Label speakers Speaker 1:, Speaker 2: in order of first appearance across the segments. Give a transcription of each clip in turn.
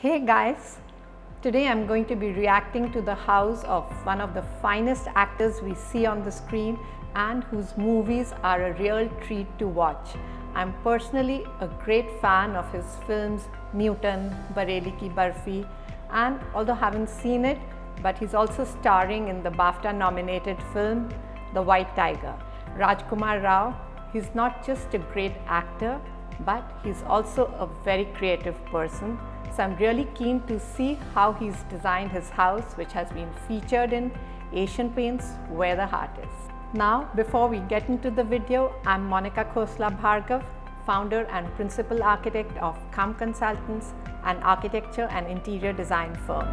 Speaker 1: Hey guys, today I'm going to be reacting to the house of one of the finest actors we see on the screen and whose movies are a real treat to watch. I'm personally a great fan of his films Newton, Bareli Ki Barfi, and although I haven't seen it, but he's also starring in the BAFTA nominated film The White Tiger. Rajkummar Rao, he's not just a great actor, but he's also a very creative person. So I'm really keen to see how he's designed his house, which has been featured in Asian Paints Where the Heart Is. Now, before we get into the video, I'm Monica Khosla Bhargava, founder and principal architect of KHAM Consultants, an architecture and interior design firm.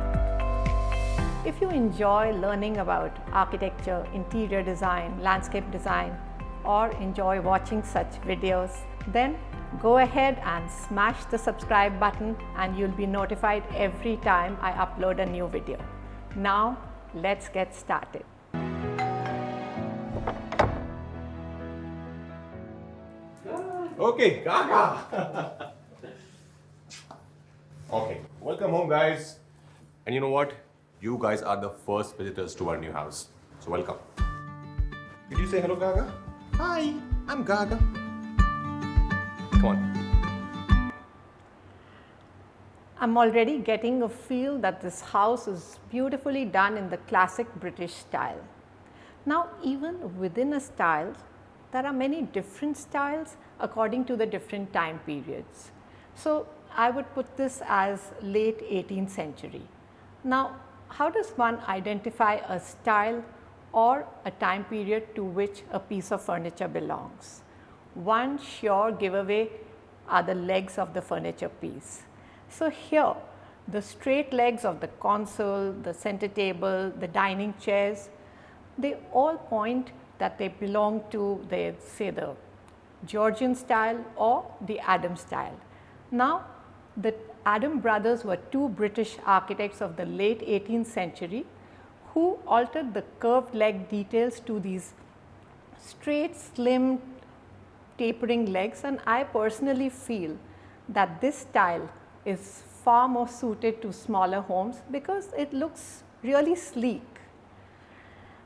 Speaker 1: If you enjoy learning about architecture, interior design, landscape design, or enjoy watching such videos, then go ahead and smash the subscribe button and you'll be notified every time I upload a new video. Now, let's get started.
Speaker 2: Okay, Gaga! Okay, welcome home guys. And you know what? You guys are the first visitors to our new house. So welcome. Did you say hello, Gaga? Hi, I'm Gaga. Come on.
Speaker 1: I'm already getting a feel that this house is beautifully done in the classic British style. Now, even within a style, there are many different styles according to the different time periods. So, I would put this as late 18th century. Now, how does one identify a style or a time period to which a piece of furniture belongs? One sure giveaway are the legs of the furniture piece. So here, the straight legs of the console, the center table, the dining chairs, they all point that they belong to, say, the Georgian style or the Adam style. Now, the Adam brothers were two British architects of the late 18th century who altered the curved leg details to these straight, slim, tapering legs, and I personally feel that this style is far more suited to smaller homes because it looks really sleek.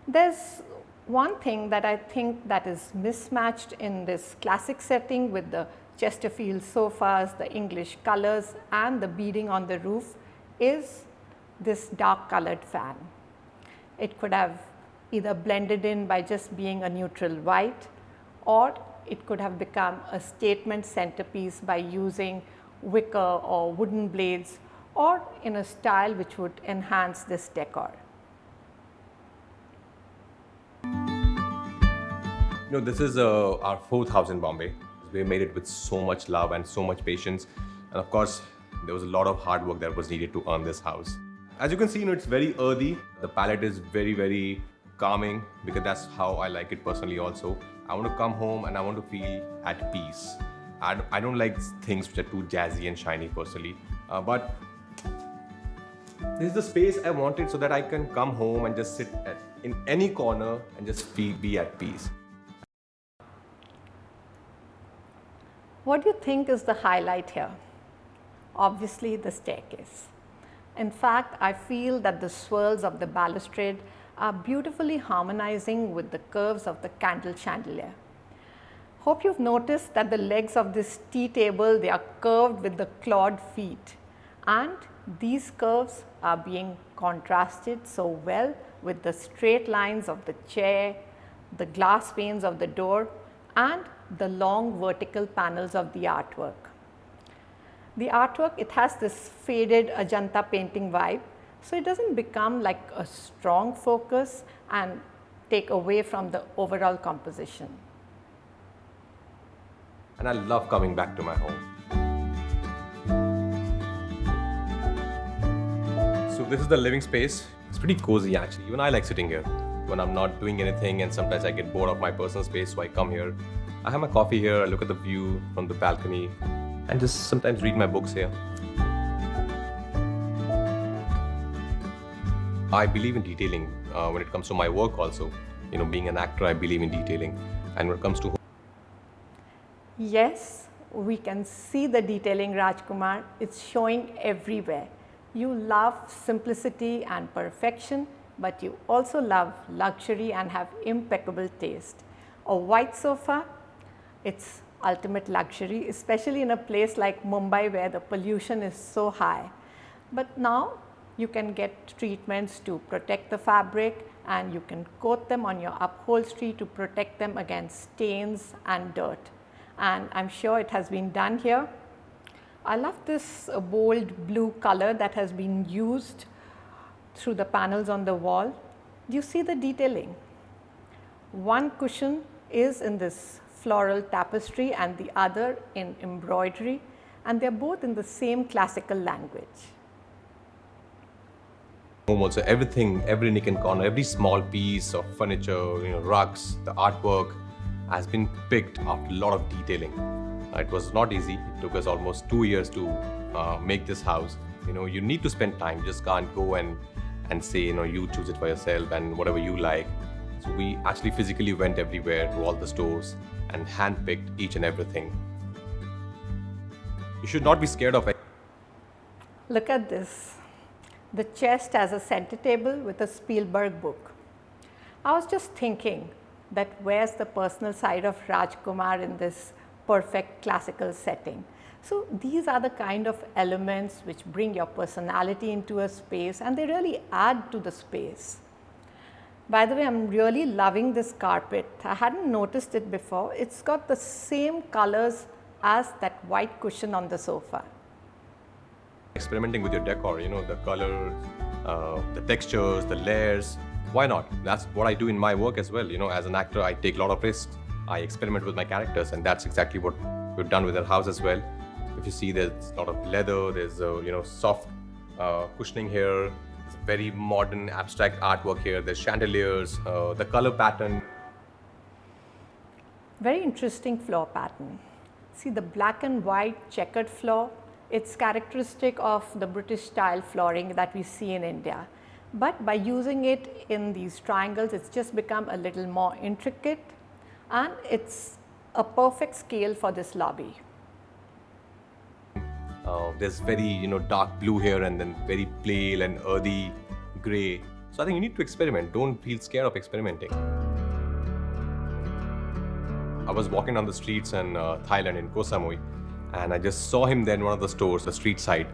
Speaker 1: There's one thing that I think that is mismatched in this classic setting with the Chesterfield sofas, the English colors and the beading on the roof is this dark colored fan. It could have either blended in by just being a neutral white, or it could have become a statement centerpiece by using wicker or wooden blades, or in a style which would enhance this decor.
Speaker 2: You know, this is our fourth house in Bombay. We made it with so much love and so much patience. And of course, there was a lot of hard work that was needed to earn this house. As you can see, you know, it's very earthy. The palette is very, very calming because that's how I like it personally also. I want to come home and I want to feel at peace. I don't like things which are too jazzy and shiny personally. But this is the space I wanted so that I can come home and just sit in any corner and just be at peace.
Speaker 1: What do you think is the highlight here? Obviously, the staircase. In fact, I feel that the swirls of the balustrade are beautifully harmonizing with the curves of the candle chandelier. Hope you've noticed that the legs of this tea table, they are curved with the clawed feet, and these curves are being contrasted so well with the straight lines of the chair, the glass panes of the door, and the long vertical panels of the artwork. The artwork, it has this faded Ajanta painting vibe, so it doesn't become like a strong focus and take away from the overall composition.
Speaker 2: And I love coming back to my home. So this is the living space. It's pretty cozy actually. Even I like sitting here when I'm not doing anything, and sometimes I get bored of my personal space, so I come here. I have my coffee here, I look at the view from the balcony and just sometimes read my books here. I believe in detailing when it comes to my work also. You know, being an actor, I believe in detailing. And when it comes to
Speaker 1: Yes, We can see the detailing, Rajkummar. It's showing everywhere. You love simplicity and perfection, but you also love luxury and have impeccable taste. A white sofa, it's ultimate luxury, especially in a place like Mumbai where the pollution is so high. But now you can get treatments to protect the fabric, and you can coat them on your upholstery to protect them against stains and dirt. And I'm sure it has been done here. I love this bold blue color that has been used through the panels on the wall. Do you see the detailing? One cushion is in this floral tapestry and the other in embroidery, and they're both in the same classical language.
Speaker 2: Also, everything, every nook and corner, every small piece of furniture, rugs, the artwork has been picked after a lot of detailing. It was not easy. It took us almost 2 years to make this house. You need to spend time. You just can't go and say, you choose it for yourself and whatever you like. So we actually physically went everywhere to all the stores and handpicked each and everything. You should not be scared of it.
Speaker 1: Look at this. The chest has a center table with a Spielberg book. I was just thinking that where's the personal side of Rajkummar in this perfect classical setting? So these are the kind of elements which bring your personality into a space, and they really add to the space. By the way, I'm really loving this carpet. I hadn't noticed it before. It's got the same colors as that white cushion on the sofa.
Speaker 2: Experimenting with your decor, the colors, the textures, the layers. Why not? That's what I do in my work as well. As an actor, I take a lot of risks. I experiment with my characters, and that's exactly what we've done with our house as well. If you see, there's a lot of leather, there's soft cushioning here, there's very modern abstract artwork here, there's chandeliers, the color pattern.
Speaker 1: Very interesting floor pattern. See the black and white checkered floor. It's characteristic of the British style flooring that we see in India. But by using it in these triangles, it's just become a little more intricate, and it's a perfect scale for this lobby.
Speaker 2: There's very dark blue here, and then very pale and earthy gray. So I think you need to experiment. Don't feel scared of experimenting. I was walking down the streets in Thailand, in Koh Samui, and I just saw him there in one of the stores, the street side,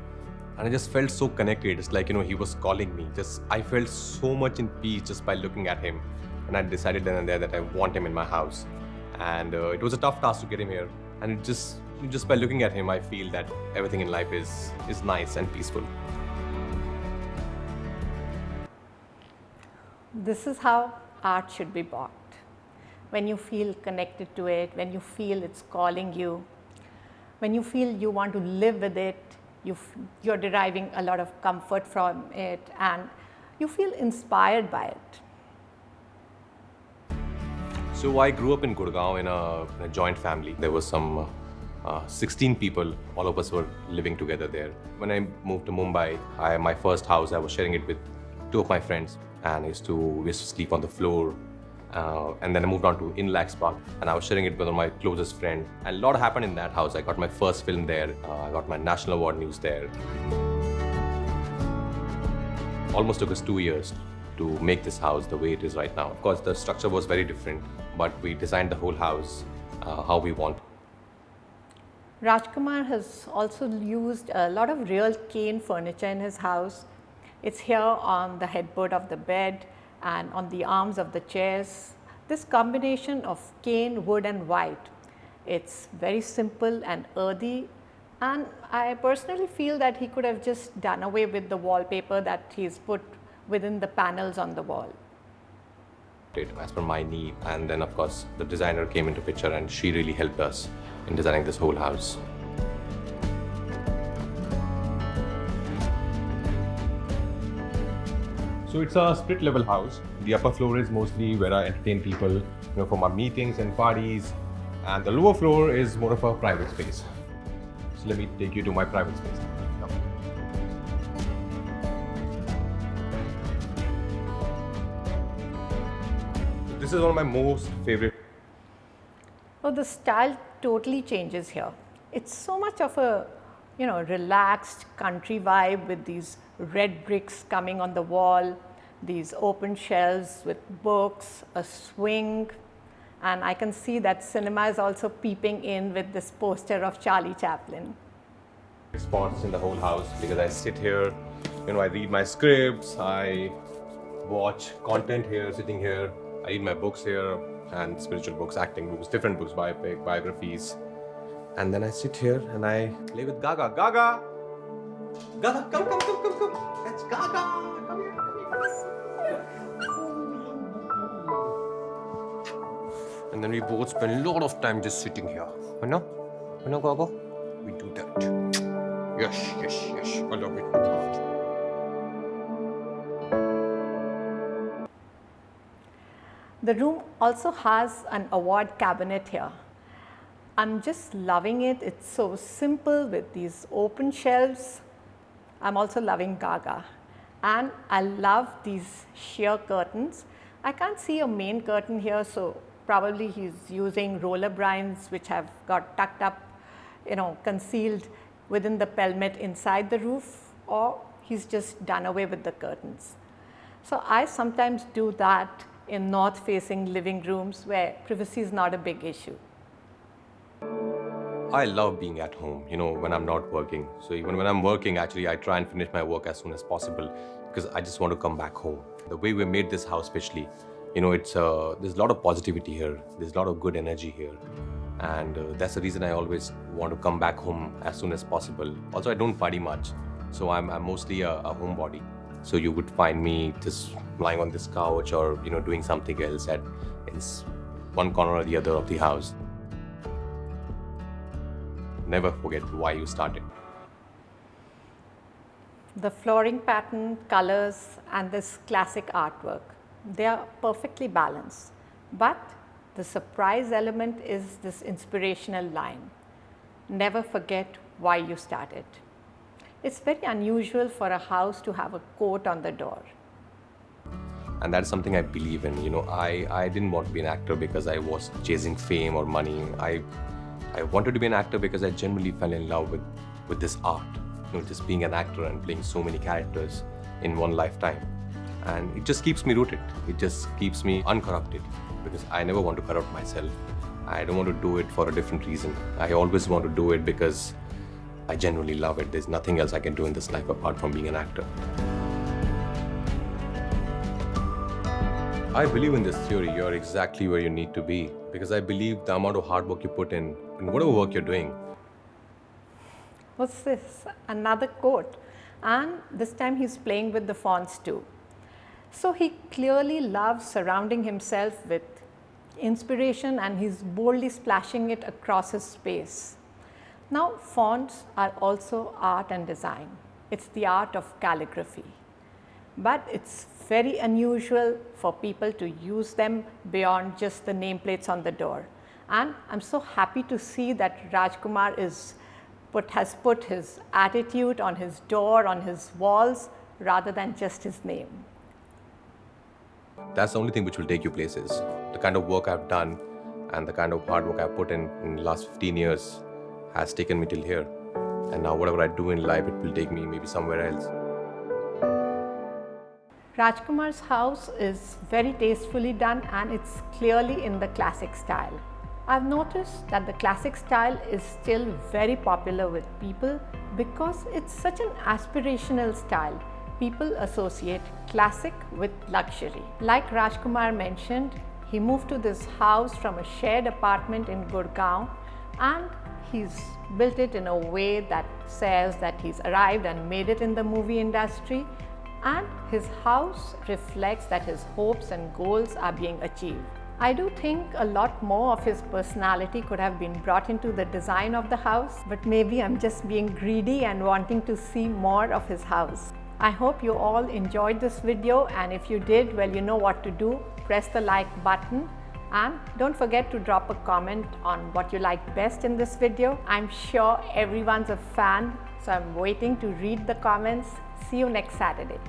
Speaker 2: and I just felt so connected. It's like he was calling me. I felt so much in peace just by looking at him, and I decided then and there that I want him in my house. And it was a tough task to get him here, and just by looking at him, I feel that everything in life is nice and peaceful.
Speaker 1: This is how art should be bought. When you feel connected to it, when you feel it's calling you, when you feel you want to live with it, you're deriving a lot of comfort from it, and you feel inspired by it.
Speaker 2: So I grew up in Gurgaon in a joint family. There was some 16 people, all of us were living together there. When I moved to Mumbai, my first house, I was sharing it with 2 of my friends, and we used to sleep on the floor. And then I moved on to Inlax Park, and I was sharing it with my closest friend. And a lot happened in that house. I got my first film there. I got my national award news there. Almost took us 2 years to make this house the way it is right now. Of course, the structure was very different, but we designed the whole house how we want.
Speaker 1: Rajkummar has also used a lot of real cane furniture in his house. It's here on the headboard of the bed and on the arms of the chairs. This combination of cane, wood and white, it's very simple and earthy, and I personally feel that he could have just done away with the wallpaper that he's put within the panels on the wall.
Speaker 2: As per my need, and then of course the designer came into picture, and she really helped us in designing this whole house. So it's a split level house. The upper floor is mostly where I entertain people, for my meetings and parties, and the lower floor is more of a private space. So let me take you to my private space. This is one of my most favorite.
Speaker 1: Oh, the style totally changes here. it's so much of a, relaxed country vibe with these red bricks coming on the wall, these open shelves with books, a swing, and I can see that cinema is also peeping in with this poster of Charlie Chaplin.
Speaker 2: Spots in the whole house because I sit here, I read my scripts, I watch content here, sitting here, I read my books here, and spiritual books, acting books, different books, biographies. And then I sit here and I play with Gaga. Gaga! Gaga, come. That's Gaga. Come here. And then we both spend a lot of time just sitting here. You know, Gaga? We do that. Yes. I love it.
Speaker 1: The room also has an award cabinet here. I'm just loving it. It's so simple with these open shelves. I'm also loving Gaga. And I love these sheer curtains. I can't see a main curtain here, so probably he's using roller blinds which have got tucked up, concealed within the pelmet inside the roof, or he's just done away with the curtains. So I sometimes do that in north-facing living rooms where privacy is not a big issue.
Speaker 2: I love being at home, when I'm not working. So even when I'm working, actually, I try and finish my work as soon as possible because I just want to come back home. The way we made this house especially, there's a lot of positivity here. There's a lot of good energy here. And that's the reason I always want to come back home as soon as possible. Also, I don't party much. So I'm mostly a homebody. So you would find me just lying on this couch or, doing something else in one corner or the other of the house. Never forget why you started.
Speaker 1: The flooring pattern, colors, and this classic artwork, they are perfectly balanced. But the surprise element is this inspirational line. Never forget why you started. It's very unusual for a house to have a quote on the door.
Speaker 2: And that's something I believe in. I didn't want to be an actor because I was chasing fame or money. I wanted to be an actor because I genuinely fell in love with this art. Just being an actor and playing so many characters in one lifetime. And it just keeps me rooted. It just keeps me uncorrupted because I never want to corrupt myself. I don't want to do it for a different reason. I always want to do it because I genuinely love it. There's nothing else I can do in this life apart from being an actor. I believe in this theory. You're exactly where you need to be because I believe the amount of hard work you put in whatever work you're doing.
Speaker 1: What's this? Another quote. And this time he's playing with the fonts too. So he clearly loves surrounding himself with inspiration and he's boldly splashing it across his space. Now, fonts are also art and design. It's the art of calligraphy. But it's very unusual for people to use them beyond just the nameplates on the door. And I'm so happy to see that Rajkummar has put his attitude on his door, on his walls, rather than just his name.
Speaker 2: That's the only thing which will take you places. The kind of work I've done and the kind of hard work I've put in the last 15 years has taken me till here. And now whatever I do in life, it will take me maybe somewhere else.
Speaker 1: Rajkummar's house is very tastefully done and it's clearly in the classic style. I've noticed that the classic style is still very popular with people because it's such an aspirational style. People associate classic with luxury. Like Rajkummar mentioned, he moved to this house from a shared apartment in Gurgaon and he's built it in a way that says that he's arrived and made it in the movie industry, and his house reflects that his hopes and goals are being achieved. I do think a lot more of his personality could have been brought into the design of the house, but maybe I'm just being greedy and wanting to see more of his house. I hope you all enjoyed this video, and if you did, well, you know what to do. Press the like button and don't forget to drop a comment on what you liked best in this video. I'm sure everyone's a fan, so I'm waiting to read the comments. See you next Saturday.